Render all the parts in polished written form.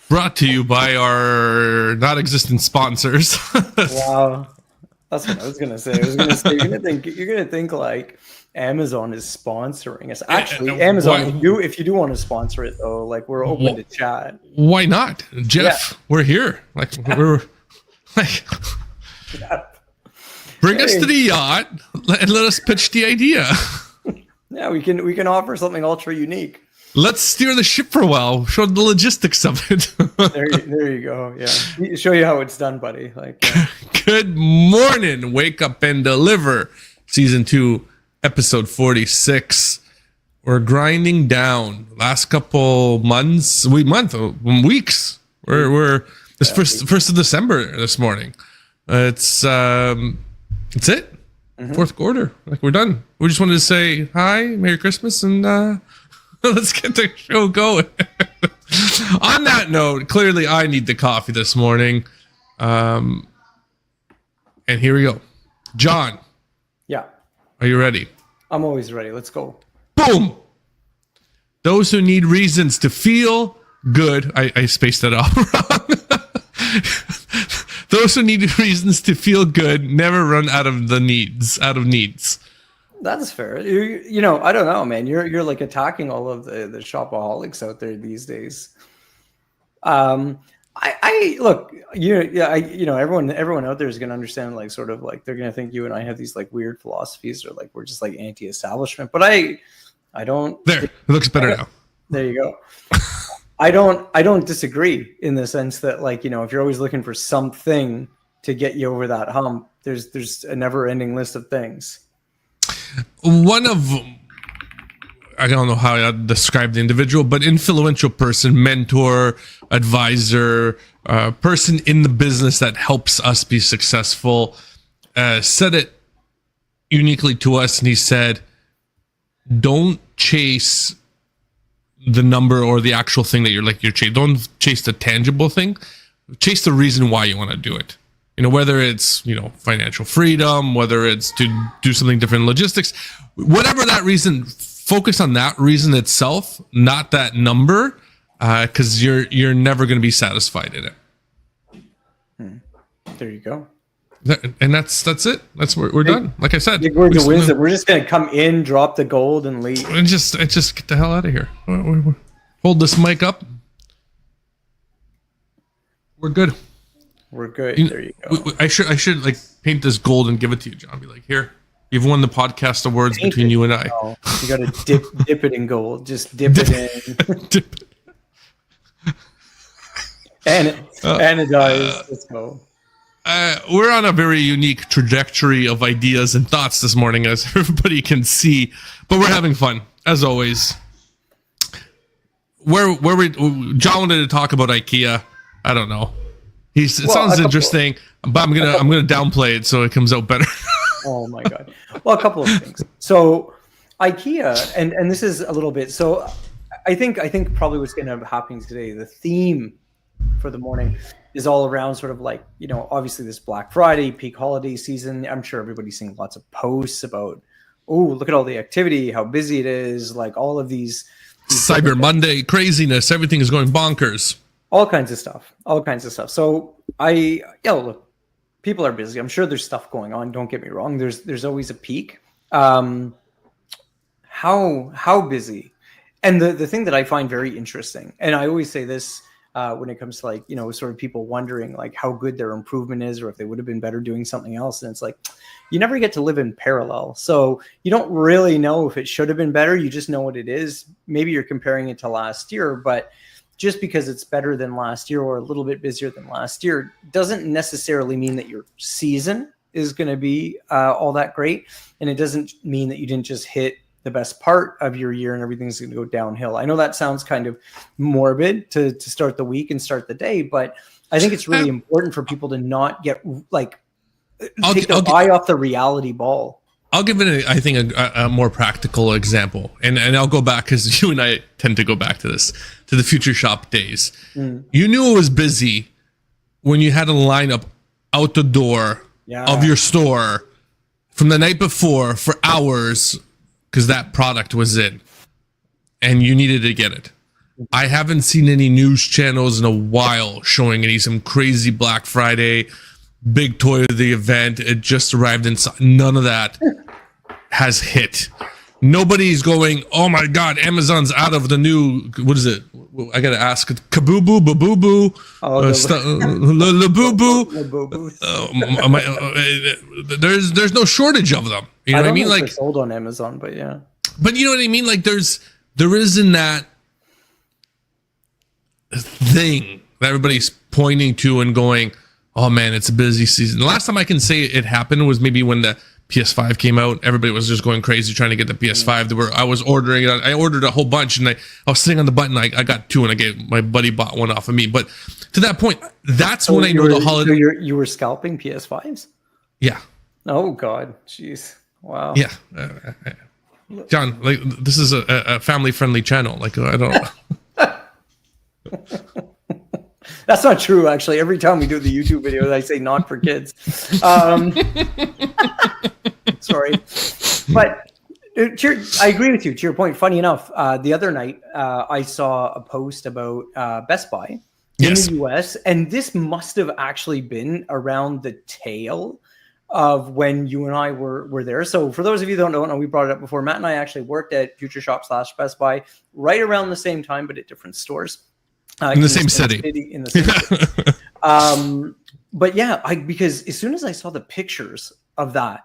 Brought to you by our not-existent sponsors. Wow, that's what I was gonna say. You're gonna think like Amazon is sponsoring us. Actually, Amazon, if you do want to sponsor it though, like we're open to chat. Why not, Jeff? We're here. Like we're like, bring us to the yacht and let us pitch the idea. Yeah, we can offer something ultra unique. Let's steer the ship for a while. Show the logistics of it. there you go. Yeah, show you how it's done, buddy. Like, Good morning. Wake up and deliver. Season 2, episode 46. We're grinding down. Last couple weeks. We're this first of December this morning. It's it. Mm-hmm. Fourth quarter. Like we're done. We just wanted to say hi, Merry Christmas, and let's get the show going. On that note, clearly I need the coffee this morning. And here we go. John. Yeah. Are you ready? I'm always ready. Let's go. Boom. Those who need reasons to feel good. I spaced that out wrong. Those who need reasons to feel good never run out of needs. That's fair. You know, I don't know, man. You're like attacking all of the shopaholics out there these days. I look, everyone out there is going to understand, like, sort of like they're going to think you and I have these like weird philosophies, or like we're just like anti-establishment. But I don't. There, it looks better now. There you go. I don't disagree in the sense that, like, you know, if you're always looking for something to get you over that hump, there's a never-ending list of things. One of, I don't know how I'd describe the individual, but influential person, mentor, advisor, person in the business that helps us be successful, said it uniquely to us, and he said, don't chase the number or the actual thing that you're chasing. Don't chase the tangible thing. Chase the reason why you want to do it. You know, whether it's, you know, financial freedom, whether it's to do something different in logistics, whatever that reason, focus on that reason itself, not that number, because you're never going to be satisfied in it. There you go. And that's it. That's we're done. Like I said, we're just gonna come in, drop the gold, and leave. And just get the hell out of here. Hold this mic up. We're good. We're good. There you go. I should like paint this gold and give it to you, John. Be like, here, you've won the podcast awards between you and I. No, you got to dip it in gold. Just dip it in. Dip it. Anodize. Let's go. We're on a very unique trajectory of ideas and thoughts this morning, as everybody can see, but we're having fun as always. John wanted to talk about IKEA. I don't know. It sounds interesting, but I'm gonna downplay it so it comes out better. Oh my god! Well, a couple of things. So IKEA, and this is a little bit. So I think probably what's going to happen today, the theme for the morning, is all around sort of like, you know, obviously this Black Friday peak holiday season. I'm sure everybody's seeing lots of posts about, oh, look at all the activity, how busy it is, like all of these Cyber Monday craziness, everything is going bonkers. All kinds of stuff. So look, people are busy. I'm sure there's stuff going on. Don't get me wrong. There's always a peak. How busy? And the thing that I find very interesting, and I always say this when it comes to, like, you know, sort of people wondering like how good their improvement is, or if they would have been better doing something else. And it's like, you never get to live in parallel. So you don't really know if it should have been better. You just know what it is. Maybe you're comparing it to last year, but just because it's better than last year or a little bit busier than last year doesn't necessarily mean that your season is going to be all that great. And it doesn't mean that you didn't just hit the best part of your year and everything's going to go downhill. I know that sounds kind of morbid to start the week and start the day, but I think it's really important for people to not get like take their eye off the reality ball. I'll give it, I think, a more practical example. And I'll go back, because you and I tend to go back to this, to the Future Shop days. You knew it was busy when you had a lineup out the door of your store from the night before for hours, because that product was in and you needed to get it. I haven't seen any news channels in a while showing some crazy Black Friday, big toy of the event. It just arrived inside. None of that has hit. Nobody's going, oh my God, Amazon's out of the new, what is it? I got to ask, Kabooboo, Baboo, Labooboo. There's no shortage of them. You know what I mean? Like, sold on Amazon, but yeah. But you know what I mean? Like there isn't that thing that everybody's pointing to and going, oh man, it's a busy season. The last time I can say it happened was maybe when the PS5 came out. Everybody was just going crazy trying to get the PS5. I was ordering it. I ordered a whole bunch, and I was sitting on the button. I got 2, and I gave my buddy bought one off of me. But to that point, that's when I know the holiday. So you were scalping PS5s? Yeah. Oh God, jeez, wow. Yeah, John, like this is a family-friendly channel. Like I don't. That's not true, actually. Every time we do the YouTube videos, I say not for kids. Sorry. But I agree with you. To your point, funny enough, the other night, I saw a post about Best Buy in the US, and this must have actually been around the tail of when you and I were there. So for those of you who don't know, we brought it up before, Matt and I actually worked at Future Shop / Best Buy right around the same time, but at different stores. In the same city. In the same city. But yeah, because as soon as I saw the pictures of that,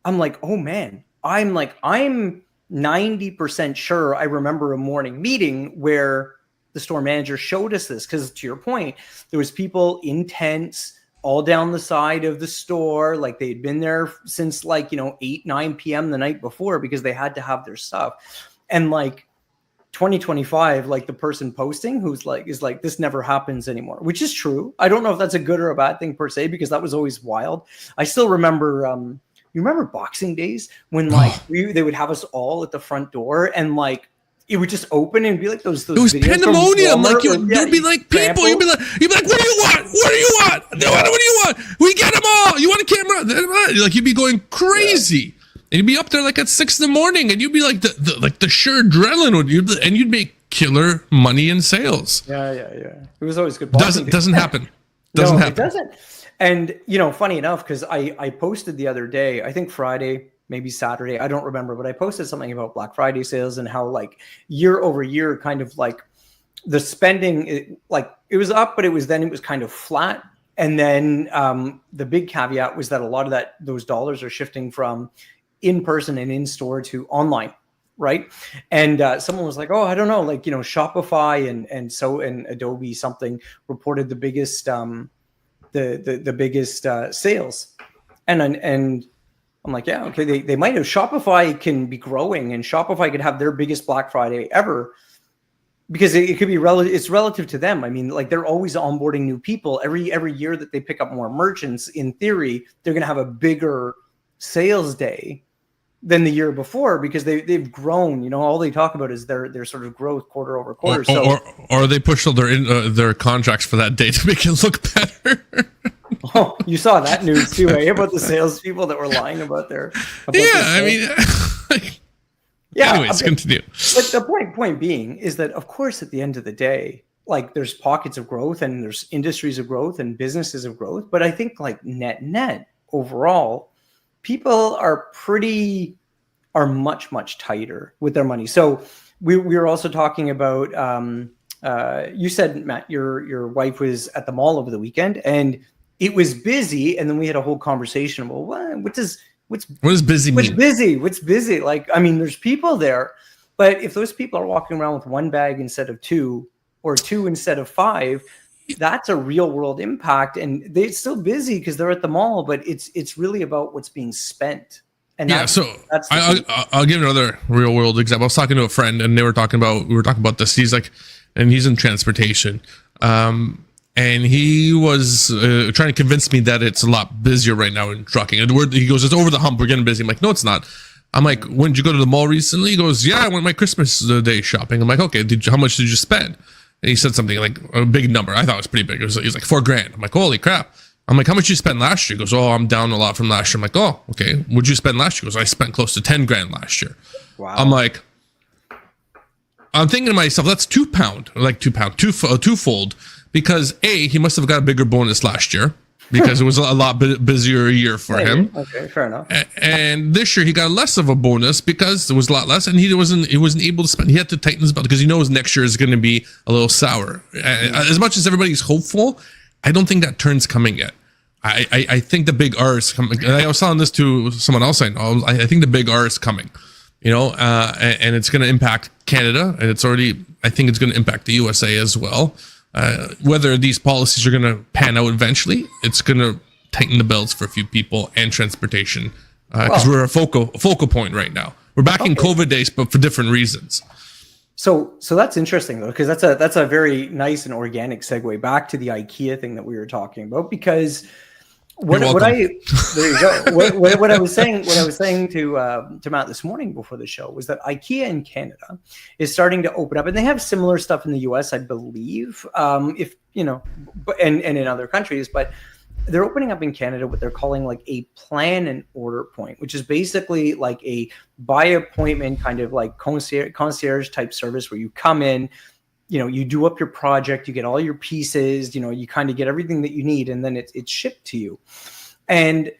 I'm like, oh man, I'm 90% sure I remember a morning meeting where the store manager showed us this. Because to your point, there was people in tents all down the side of the store. Like they'd been there since 8, 9 p.m. the night before because they had to have their stuff. And 2025, the person posting is like, this never happens anymore, which is true. I don't know if that's a good or a bad thing per se, because that was always wild. I still remember, you remember Boxing Days when they would have us all at the front door and it would just open and be like those. It was pandemonium. There'd be people. You'd be like, what do you want? What do you want? What do you want? We get them all. You want a camera? You'd be going crazy. Yeah. And you'd be up there at 6 a.m, and you'd be the sheer adrenaline and you'd make killer money in sales. Yeah. It was always good. Doesn't happen. It doesn't. And funny enough, because I posted the other day, I think Friday, maybe Saturday, I don't remember, but I posted something about Black Friday sales and how year over year, kind of the spending, it was up, but it was kind of flat. And then the big caveat was that a lot of those dollars are shifting from in person and in store to online, right? And someone was like, oh, I don't know, Shopify and Adobe something reported the biggest the biggest sales, and I'm like, yeah, okay, they might have. Shopify can be growing, and Shopify could have their biggest Black Friday ever, because it could be it's relative to them. I mean, they're always onboarding new people every year that they pick up more merchants. In theory, they're going to have a bigger sales day than the year before because they've grown. All they talk about is their sort of growth quarter over quarter. Or they push all their contracts for that day to make it look better. Oh, you saw that news too, eh? About the salespeople that were lying about their. Anyways, continue. But the point being is that, of course, at the end of the day, there's pockets of growth and there's industries of growth and businesses of growth. But I think net overall, people are much tighter with their money. So we were also talking about, you said, Matt, your wife was at the mall over the weekend and it was busy. And then we had a whole conversation about what does busy mean? What's busy? There's people there, but if those people are walking around with one bag instead of 2 or 2 instead of 5, that's a real world impact, and they're still busy because they're at the mall, but it's really about what's being spent. And I'll give another real world example. I was talking to a friend and we were talking about this. He's and he's in transportation. And he was trying to convince me that it's a lot busier right now in trucking. And he goes, it's over the hump. We're getting busy. I'm like, no, it's not. I'm like, when did you go to the mall recently? He goes, yeah, I went my Christmas day shopping. I'm like, okay, how much did you spend? And he said something like a big number. I thought it was pretty big. He was like $4,000. I'm like, holy crap. I'm like, how much did you spend last year? He goes, oh, I'm down a lot from last year. I'm like, oh, okay. What'd you spend last year? He goes, I spent close to $10,000 last year. Wow. I'm like, I'm thinking to myself, that's twofold, because he must have got a bigger bonus last year because it was a lot busier year for him. Okay, fair enough. And this year he got less of a bonus because it was a lot less, and he wasn't able to spend. He had to tighten his belt because he knows next year is going to be a little sour. As much as everybody's hopeful, I don't think that turn's coming yet. I think the big R is coming. I was telling this to someone else I know. I think the big R is coming. And it's going to impact Canada, and I think it's going to impact the USA as well. Whether these policies are going to pan out eventually, it's going to tighten the belts for a few people and transportation, because we're a focal point right now. We're back in COVID days, but for different reasons. So that's interesting though, because that's a very nice and organic segue back to the IKEA thing that we were talking about. Because what I was saying to Matt this morning before the show was that IKEA in Canada is starting to open up, and they have similar stuff in the US, I believe, and in other countries, but they're opening up in Canada what they're calling like a plan and order point, which is basically like a by appointment kind of like concierge type service where you come in, you do up your project, you get all your pieces, you kind of get everything that you need, and then it's shipped to you. And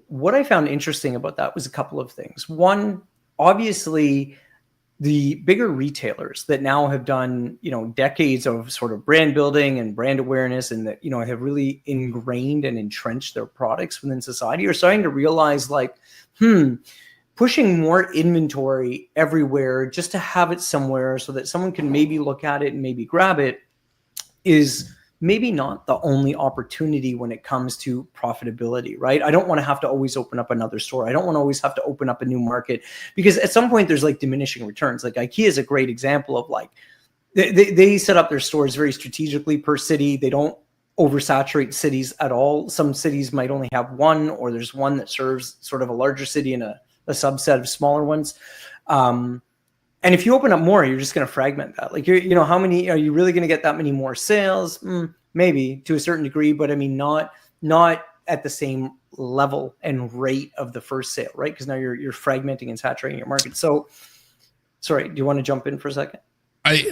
what I found interesting about that was a couple of things. One, obviously, the bigger retailers that now have done, decades of sort of brand building and brand awareness, and that, have really ingrained and entrenched their products within society, are starting to realize like, pushing more inventory everywhere just to have it somewhere so that someone can maybe look at it and maybe grab it is maybe not the only opportunity when it comes to profitability, right? I don't want to have to always open up another store. I don't want to always have to open up a new market, because at some point there's like diminishing returns. Like IKEA is a great example of like, they set up their stores very strategically per city. They don't oversaturate cities at all. Some cities might only have one, or there's one that serves sort of a larger city and a subset of smaller ones. And if you open up more, you're just going to fragment that. Like, how many are you really going to get that many more sales? Maybe to a certain degree, but I mean, not at the same level and rate of the first sale, right? Because now you're fragmenting and saturating your market. So, sorry, do you want to jump in for a second?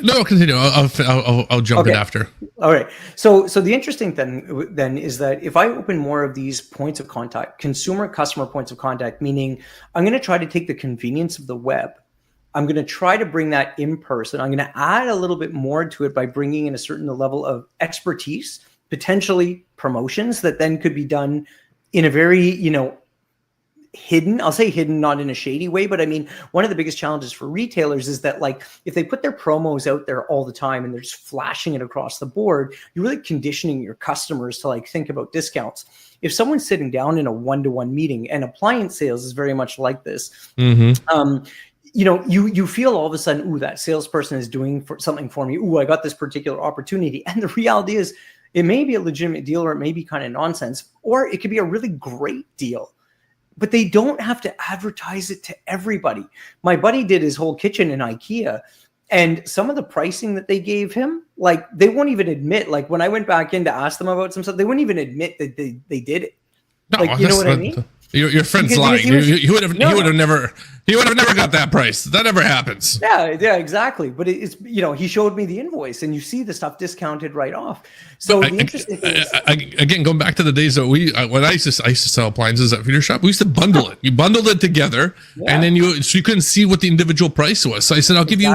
No, continue. I'll jump in after. All right. So the interesting thing then is that if I open more of these points of contact, customer points of contact, meaning I'm going to try to take the convenience of the web, I'm going to try to bring that in person. I'm going to add a little bit more to it by bringing in a certain level of expertise, potentially promotions that then could be done in a very, hidden. I'll say hidden, not in a shady way, but I mean, one of the biggest challenges for retailers is that like, if they put their promos out there all the time and they're just flashing it across the board, you're really conditioning your customers to like think about discounts. If someone's sitting down in a one-to-one meeting, and appliance sales is very much like this, you feel all of a sudden, ooh, that salesperson is doing something for me. Ooh, I got this particular opportunity. And the reality is it may be a legitimate deal, or it may be kind of nonsense, or it could be a really great deal. But they don't have to advertise it to everybody. My buddy did his whole kitchen in IKEA, and some of the pricing that they gave him, like they won't even admit, like when I went back in to ask them about some stuff, they wouldn't even admit that they did it. No, like, you know what I mean? Your friend's lying. He would have never got that price. That never happens. Yeah, exactly. But it's he showed me the invoice, and you see the stuff discounted right off. So the interesting thing is, again, going back to the days that when I used to sell appliances at Feeder Shop, we used to bundle it. You bundled it together, and then you couldn't see what the individual price was. So I said, I'll give you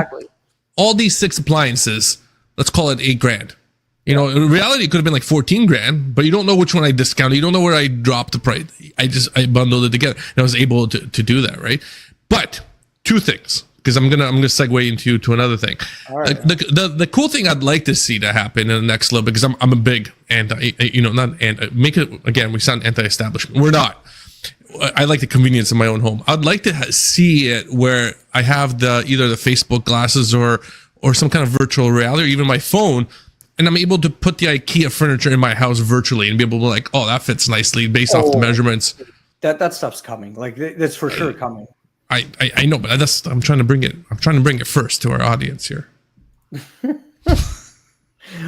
all these 6 appliances. Let's call it $8,000. In reality, it could have been like 14 grand, but you don't know which one I discounted. You don't know where I dropped the price. I bundled it together, and I was able to do that, right? But 2 things, because I'm gonna segue to another thing. All right. The cool thing I'd like to see to happen in the next little bit, because I'm a big make it again. We sound anti-establishment. We're not. I like the convenience of my own home. I'd like to see it where I have either the Facebook glasses or some kind of virtual reality, or even my phone. And I'm able to put the IKEA furniture in my house virtually and be able to like, oh, that fits nicely based off the measurements. That stuff's coming. Like that's for sure coming. I know, but I'm trying to bring it. I'm trying to bring it first to our audience here.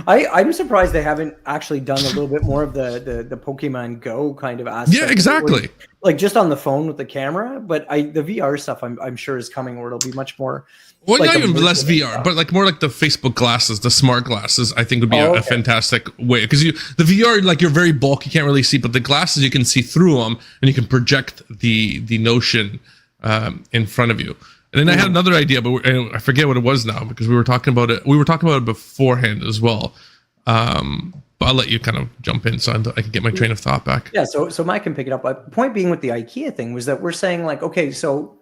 I'm surprised they haven't actually done a little bit more of the Pokemon Go kind of aspect. Yeah, exactly. Like just on the phone with the camera, but the VR stuff I'm sure is coming where it'll be much more. Well, like not even less VR, but like more like the Facebook glasses, the smart glasses. I think would be a fantastic way, because the VR, like, you're very bulky, you can't really see, but the glasses you can see through them and you can project the notion in front of you. And then I had another idea, but I forget what it was now, because we were talking about it. We were talking about it beforehand as well. But I'll let you kind of jump in so I can get my train of thought back. Yeah. So Mike can pick it up. But point being with the IKEA thing was that we're saying, like, okay, so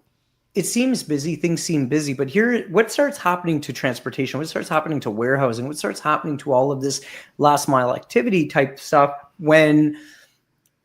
it seems busy, things seem busy, but here, what starts happening to transportation? What starts happening to warehousing? What starts happening to all of this last mile activity type stuff when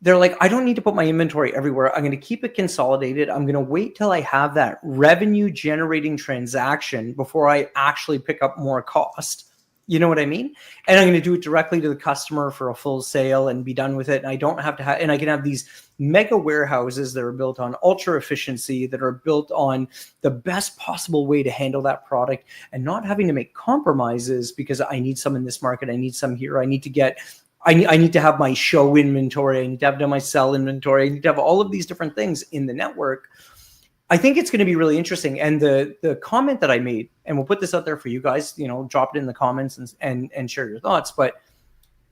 they're like, I don't need to put my inventory everywhere. I'm going to keep it consolidated. I'm going to wait till I have that revenue generating transaction before I actually pick up more cost. You know what I mean? And I'm going to do it directly to the customer for a full sale and be done with it. And I don't have to have, and I can have these mega warehouses that are built on ultra efficiency, that are built on the best possible way to handle that product, and not having to make compromises because I need some in this market. I need some here. I need to have my show inventory. I need to have my sell inventory. I need to have all of these different things in the network. I think it's going to be really interesting. And the comment that I made, and we'll put this out there for you guys, drop it in the comments and share your thoughts. But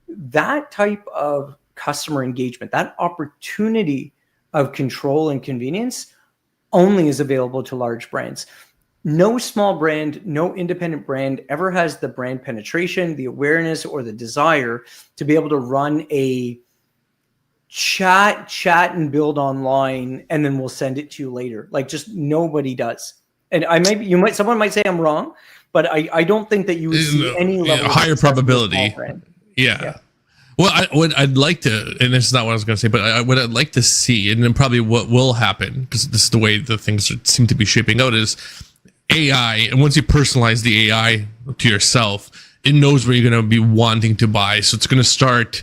that type of customer engagement, that opportunity of control and convenience only is available to large brands. No small brand, no independent brand ever has the brand penetration, the awareness, or the desire to be able to run a chat and build online, and then we'll send it to you later. Like, just nobody does. And someone might say I'm wrong, but I don't think that you would see any level of higher probability. Yeah. Well, I'd like to, and this is not what I was going to say, but what I'd like to see, and then probably what will happen, because this is the way the things seem to be shaping out, is AI. And once you personalize the AI to yourself, it knows where you're going to be wanting to buy. So it's going to start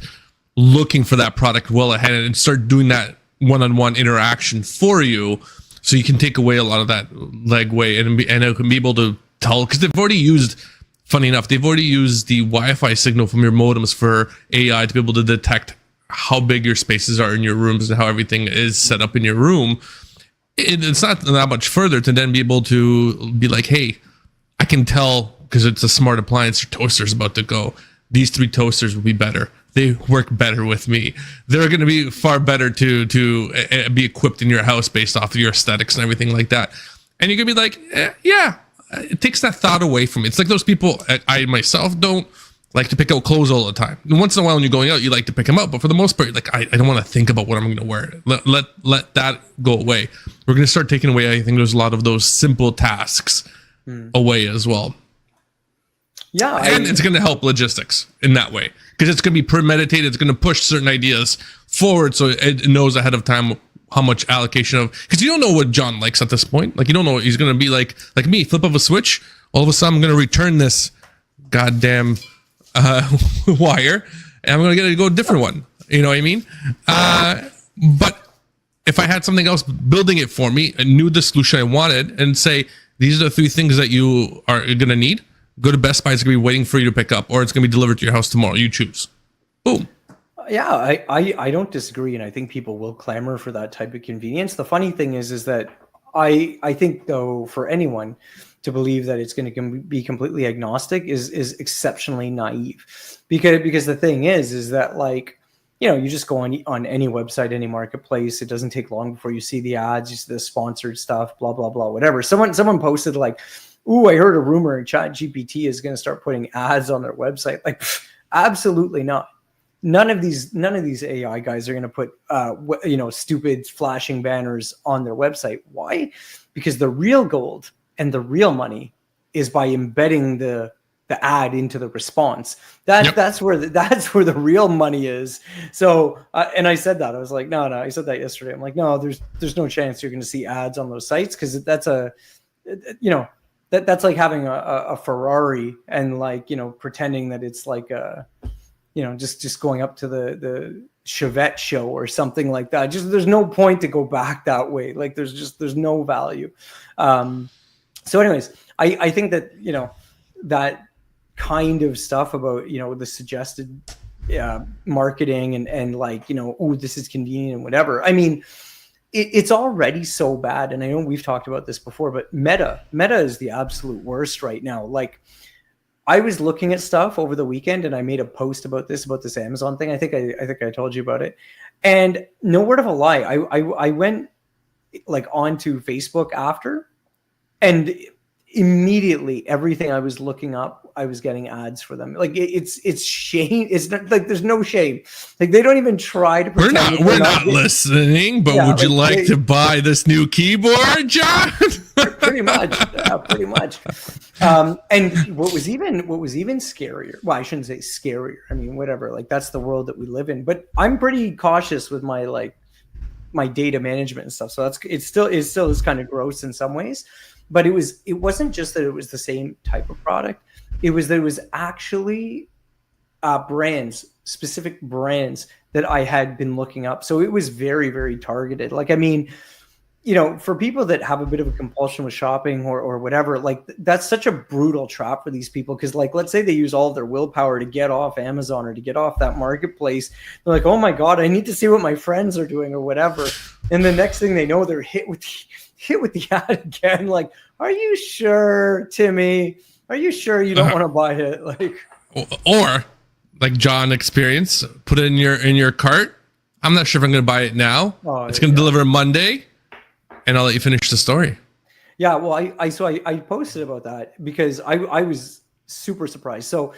looking for that product well ahead and start doing that one-on-one interaction for you, so you can take away a lot of that legway and it can be able to tell, because they've already used the Wi-Fi signal from your modems for AI to be able to detect how big your spaces are in your rooms and how everything is set up in your room. It's not that much further to then be able to be like, hey, I can tell, because it's a smart appliance, your toaster's about to go. These 3 toasters will be better. They work better with me. They're going to be far better to be equipped in your house based off of your aesthetics and everything like that. And you're going to be like, yeah, it takes that thought away from me. It's like those people, I myself don't like to pick out clothes all the time. And once in a while when you're going out, you like to pick them up. But for the most part, like, I don't want to think about what I'm going to wear. Let that go away. We're going to start taking away, I think there's a lot of those simple tasks away as well. Yeah, and it's going to help logistics in that way, because it's going to be premeditated. It's going to push certain ideas forward, so it knows ahead of time how much allocation of. Because you don't know what John likes at this point. Like, you don't know what he's going to be like me. Flip of a switch. All of a sudden, I'm going to return this goddamn wire, and I'm going to go a different one. You know what I mean? But if I had something else building it for me, and knew the solution I wanted, and say these are the 3 things that you are going to need. Go to Best Buy, it's going to be waiting for you to pick up, or it's going to be delivered to your house tomorrow. You choose. Boom. Yeah, I don't disagree, and I think people will clamor for that type of convenience. The funny thing is that I think, though, for anyone to believe that it's going to be completely agnostic is exceptionally naive. Because the thing is that, like, you just go on any website, any marketplace. It doesn't take long before you see the ads, you see the sponsored stuff, blah, blah, blah, whatever. Someone posted, like, ooh, I heard a rumor ChatGPT is going to start putting ads on their website. Like, absolutely not. None of these AI guys are going to put, stupid flashing banners on their website. Why? Because the real gold and the real money is by embedding the ad into the response. That's where the real money is. So, and I said that, I was like, no, I said that yesterday. I'm like, no, there's no chance you're going to see ads on those sites, because that's that's like having a Ferrari and, like, pretending that it's like just going up to the Chevette show or something like that. Just, there's no point to go back that way. Like, there's no value. So anyways, I think that, that kind of stuff about, you know, the suggested marketing and like, you know, oh, this is convenient and whatever. I mean, it's already so bad. And I know we've talked about this before, but Meta is the absolute worst right now. Like, I was looking at stuff over the weekend and I made a post about this Amazon thing. I think I told you about it. And no word of a lie, I went like onto Facebook after, and immediately everything I was looking up, I was getting ads for them. Like it's shame. It's not like there's no shame. Like they don't even try to pretend. We're not listening, but would you like to buy this new keyboard, John? Pretty much. Yeah, pretty much. And what was even scarier, well, I shouldn't say scarier. I mean, whatever, like that's the world that we live in, but I'm pretty cautious with my data management and stuff. So it still is kind of gross in some ways, but it wasn't just that it was the same type of product. It was that it was actually specific brands that I had been looking up. So it was very, very targeted. Like, I mean, you know, for people that have a bit of a compulsion with shopping or whatever, like that's such a brutal trap for these people. Cause like, let's say they use all of their willpower to get off Amazon or to get off that marketplace. They're like, oh my God, I need to see what my friends are doing or whatever. And the next thing they know, they're hit with the ad again. Like, are you sure, Timmy? Are you sure you don't want to buy it? Like, or like John experience, put it in your cart. I'm not sure if I'm going to buy it now. It's going to deliver Monday. And I'll let you finish the story. Yeah, well, I posted about that because I was super surprised. So,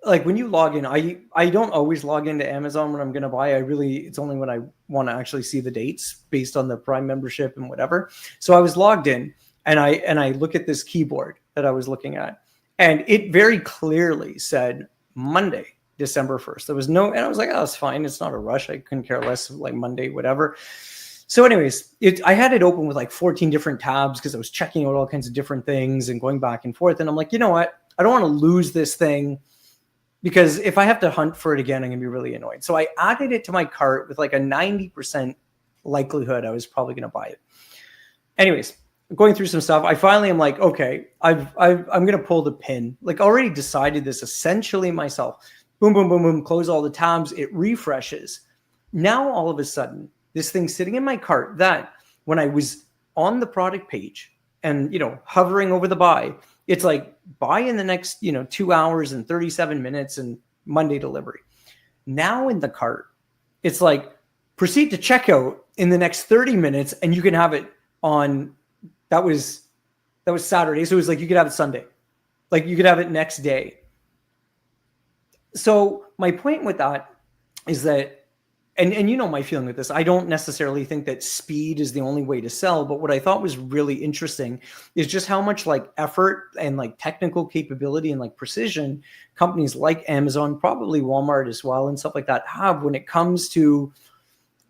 like when you log in, I don't always log into Amazon when I'm going to buy. It's only when I want to actually see the dates based on the Prime membership and whatever. So I was logged in and I look at this keyboard that I was looking at, and it very clearly said Monday, December 1st. There was no, and I was like, oh, it's fine. It's not a rush. I couldn't care less, like Monday, whatever. So anyways, I had it open with like 14 different tabs because I was checking out all kinds of different things and going back and forth. And I'm like, you know what? I don't want to lose this thing because if I have to hunt for it again, I'm going to be really annoyed. So I added it to my cart with like a 90% likelihood I was probably going to buy it. Anyways, going through some stuff, I finally am like, okay, I'm going to pull the pin. Like already decided this essentially myself. Boom, boom, boom, boom, close all the tabs. It refreshes. Now all of a sudden, this thing sitting in my cart that when I was on the product page and, you know, hovering over the buy, it's like buy in the next, 2 hours and 37 minutes and Monday delivery. Now in the cart, it's like proceed to checkout in the next 30 minutes and you can have it on, that was Saturday. So it was like, you could have it Sunday. Like you could have it next day. So my point with that is that, and you know my feeling with this, I don't necessarily think that speed is the only way to sell, but what I thought was really interesting is just how much like effort and like technical capability and like precision companies like Amazon, probably Walmart as well, and stuff like that have when it comes to,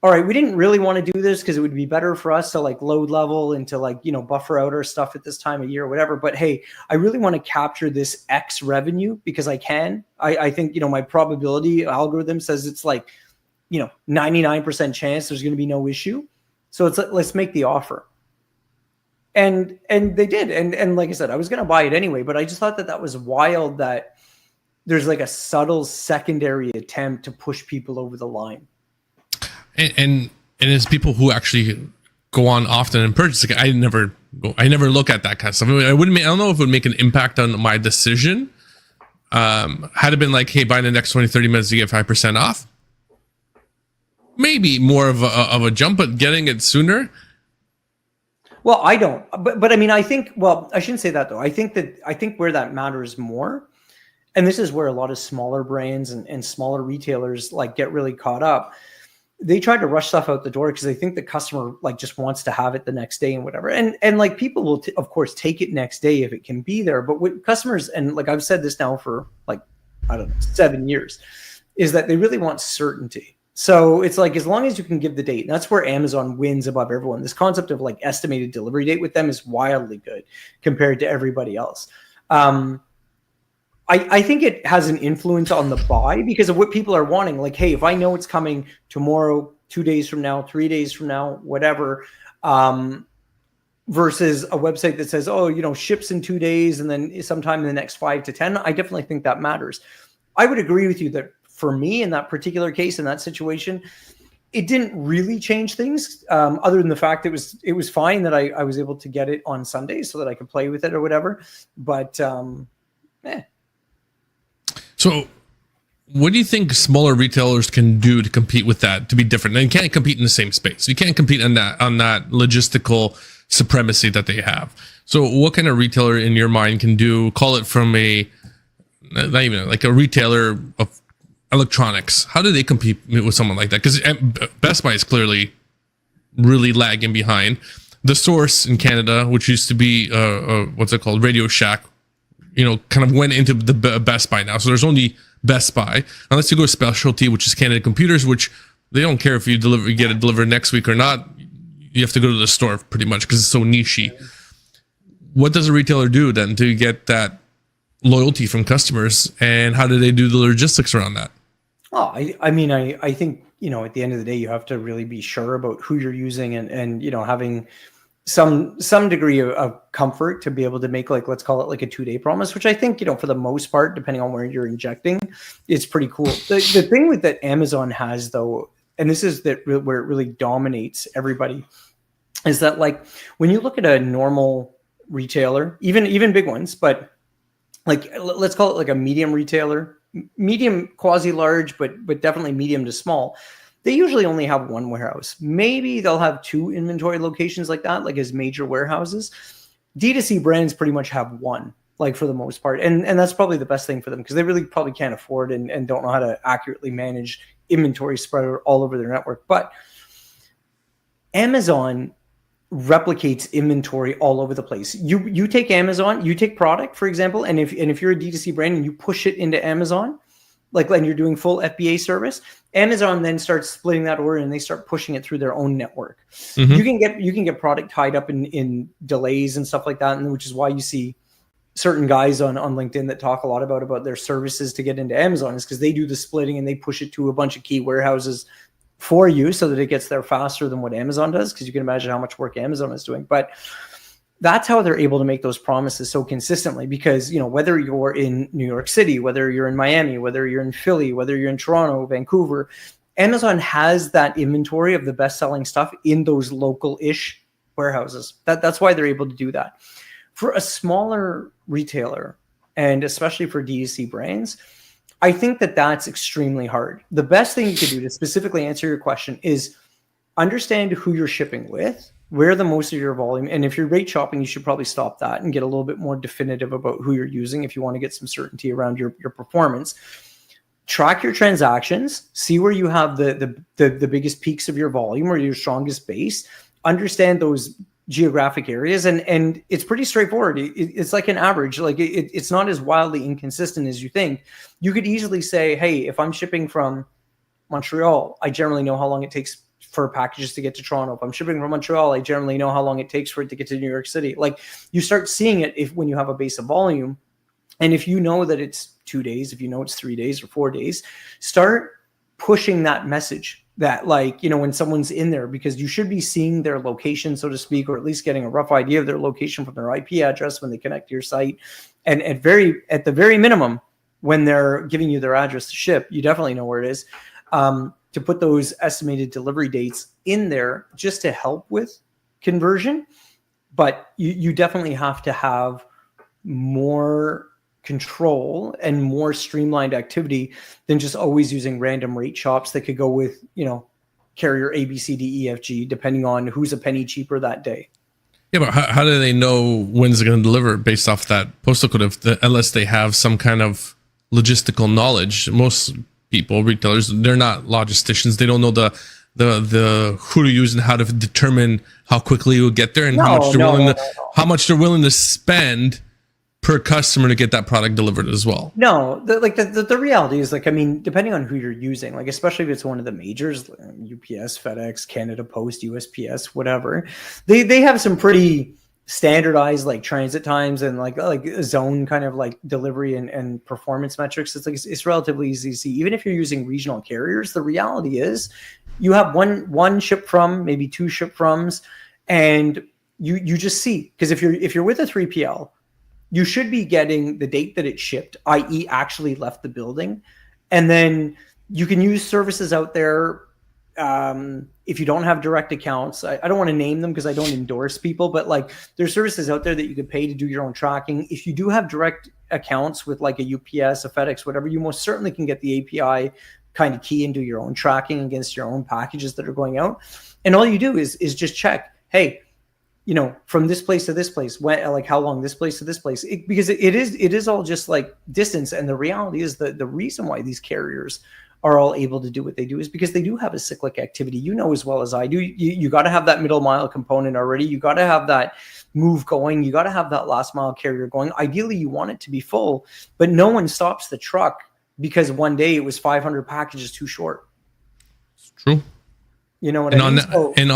all right, we didn't really want to do this because it would be better for us to like load level and to like, buffer out our stuff at this time of year or whatever. But hey, I really want to capture this X revenue because I can. I think, my probability algorithm says it's like, 99% chance there's going to be no issue. So it's like, let's make the offer. And they did. And like I said, I was going to buy it anyway, but I just thought that was wild that there's like a subtle secondary attempt to push people over the line. And it's people who actually go on often and purchase. Like I never look at that kind of stuff. I don't know if it would make an impact on my decision. Had it been like, hey, buy in the next 20, 30 minutes, you get 5% off. Maybe more of a jump, but getting it sooner. Well, I don't, but I mean, I think, well, I shouldn't say that though. I think where that matters more, and this is where a lot of smaller brands and smaller retailers like get really caught up. They try to rush stuff out the door because they think the customer like just wants to have it the next day and whatever. And like people will of course take it next day if it can be there. But what customers, and like I've said this now for like, I don't know, 7 years, is that they really want certainty. So it's like, as long as you can give the date, and that's where Amazon wins above everyone. This concept of like estimated delivery date with them is wildly good compared to everybody else. I think it has an influence on the buy because of what people are wanting. Like, hey, if I know it's coming tomorrow, 2 days from now, 3 days from now, whatever, versus a website that says, oh, ships in 2 days and then sometime in the next 5 to 10. I definitely think that matters. I would agree with you that for me in that particular case, in that situation, it didn't really change things, other than the fact it was fine that I was able to get it on Sunday so that I could play with it or whatever. But So what do you think smaller retailers can do to compete with that, to be different? And you can't compete in the same space. You can't compete on that logistical supremacy that they have. So what kind of retailer in your mind can do, call it from not even like a retailer of electronics, how do they compete with someone like that? Because Best Buy is clearly really lagging behind. The Source in Canada, which used to be what's it called, Radio Shack, kind of went into the Best Buy now. So there's only Best Buy, unless you go to Specialty, which is Canada Computers, which they don't care if you get it delivered next week or not. You have to go to the store pretty much because it's so niche-y. What does a retailer do then to get that loyalty from customers, and how do they do the logistics around that? Oh, I think, at the end of the day, you have to really be sure about who you're using and having some degree of comfort to be able to make, like, let's call it like a 2-day promise, which I think, for the most part, depending on where you're injecting, it's pretty cool. The thing with that Amazon has, though, and this is where it really dominates everybody, is that, like, when you look at a normal retailer, even big ones, but like, let's call it like a medium retailer, medium quasi large, but definitely medium to small, they usually only have one warehouse. Maybe they'll have 2 inventory locations like that, like as major warehouses. D2C brands pretty much have one, like, for the most part. And that's probably the best thing for them, because they really probably can't afford and don't know how to accurately manage inventory spread all over their network. But Amazon replicates inventory all over the place. You take Amazon, you take product, for example, and if you're a D2C brand and you push it into Amazon, like, and you're doing full FBA service, Amazon then starts splitting that order and they start pushing it through their own network. Mm-hmm. You can get product tied up in delays and stuff like that, and which is why you see certain guys on LinkedIn that talk a lot about their services to get into Amazon, is because they do the splitting and they push it to a bunch of key warehouses for you so that it gets there faster than what Amazon does, because you can imagine how much work Amazon is doing. But that's how they're able to make those promises so consistently, because, whether you're in New York City, whether you're in Miami, whether you're in Philly, whether you're in Toronto, Vancouver, Amazon has that inventory of the best-selling stuff in those local-ish warehouses. That's why they're able to do that. For a smaller retailer, and especially for D2C brands, I think that's extremely hard. The best thing you could do to specifically answer your question is understand who you're shipping with, where the most of your volume, and if you're rate shopping, you should probably stop that and get a little bit more definitive about who you're using if you want to get some certainty around your performance. Track your transactions, see where you have the biggest peaks of your volume or your strongest base, understand those geographic areas, and it's pretty straightforward. It's like an average. Like, it's not as wildly inconsistent as you think. You could easily say, hey, if I'm shipping from Montreal, I generally know how long it takes for packages to get to Toronto. If I'm shipping from Montreal, I generally know how long it takes for it to get to New York City. Like, you start seeing it when you have a base of volume, and if you know that it's 2 days, if you know it's 3 days or 4 days, start pushing that message that, like, when someone's in there, because you should be seeing their location, so to speak, or at least getting a rough idea of their location from their IP address when they connect to your site. And at the very minimum, when they're giving you their address to ship, you definitely know where it is, to put those estimated delivery dates in there just to help with conversion. But you definitely have to have more control and more streamlined activity than just always using random rate shops that could go with, carrier A, B, C, D, E, F, G, depending on who's a penny cheaper that day. Yeah, but how do they know when's it going to deliver based off that postal code, unless they have some kind of logistical knowledge? Most people, retailers, they're not logisticians. They don't know the who to use and how to determine how quickly it will get there and how much they're willing to spend per customer to get that product delivered as well. No, the reality is, like, I mean, depending on who you're using, like, especially if it's one of the majors, UPS, FedEx, Canada Post, USPS, whatever, they have some pretty standardized, like, transit times and like zone kind of like delivery and performance metrics. It's relatively easy to see. Even if you're using regional carriers, the reality is you have one ship from, maybe 2 ship froms, and you just see, because if you're with a 3PL, you should be getting the date that it shipped, i.e. actually left the building. And then you can use services out there. If you don't have direct accounts, I don't want to name them because I don't endorse people, but like there's services out there that you could pay to do your own tracking. If you do have direct accounts with like a UPS, a FedEx, whatever, you most certainly can get the API kind of key and do your own tracking against your own packages that are going out. And all you do is just check, hey, from this place to this place, when, like how long this place to this place, because it is all just like distance. And the reality is that the reason why these carriers are all able to do what they do is because they do have a cyclic activity, as well as I do. You got to have that middle mile component already. You got to have that move going. You got to have that last mile carrier going. Ideally, you want it to be full, but no one stops the truck because one day it was 500 packages too short. It's true. You know what I mean?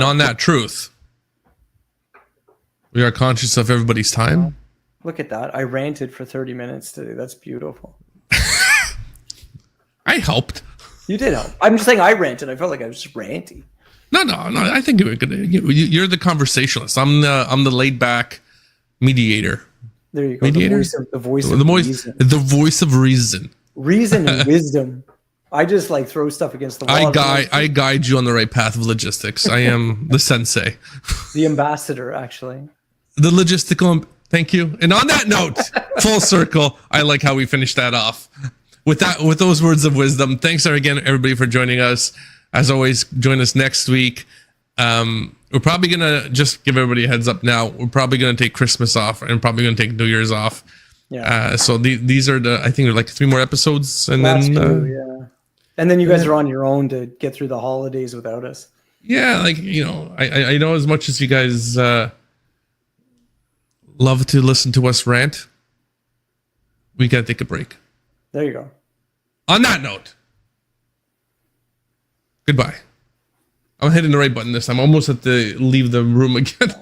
On that truth, we are conscious of everybody's time. Look at that. I ranted for 30 minutes today. That's beautiful. I helped. You did help. I'm just saying I ranted. I felt like I was just ranty. No. I think you're the conversationalist. I'm the laid back mediator. There you go. Mediator? The voice of reason. The voice of reason. Reason and wisdom. I just like throw stuff against the wall. I guide you on the right path of logistics. I am the sensei. The ambassador, actually. The logistical. Thank you. And on that note, full circle. I like how we finished that off. With those words of wisdom, thanks again, everybody, for joining us. As always, join us next week. We're probably going to just give everybody a heads up now. We're probably going to take Christmas off and probably going to take New Year's off. Yeah. So these are I think they're like 3 more episodes. And then, yeah. And then you guys are on your own to get through the holidays without us. Yeah. Like, I know as much as you guys love to listen to us rant, we got to take a break. There you go. On that note, goodbye. I'm hitting the right button this time. I almost have to leave the room again.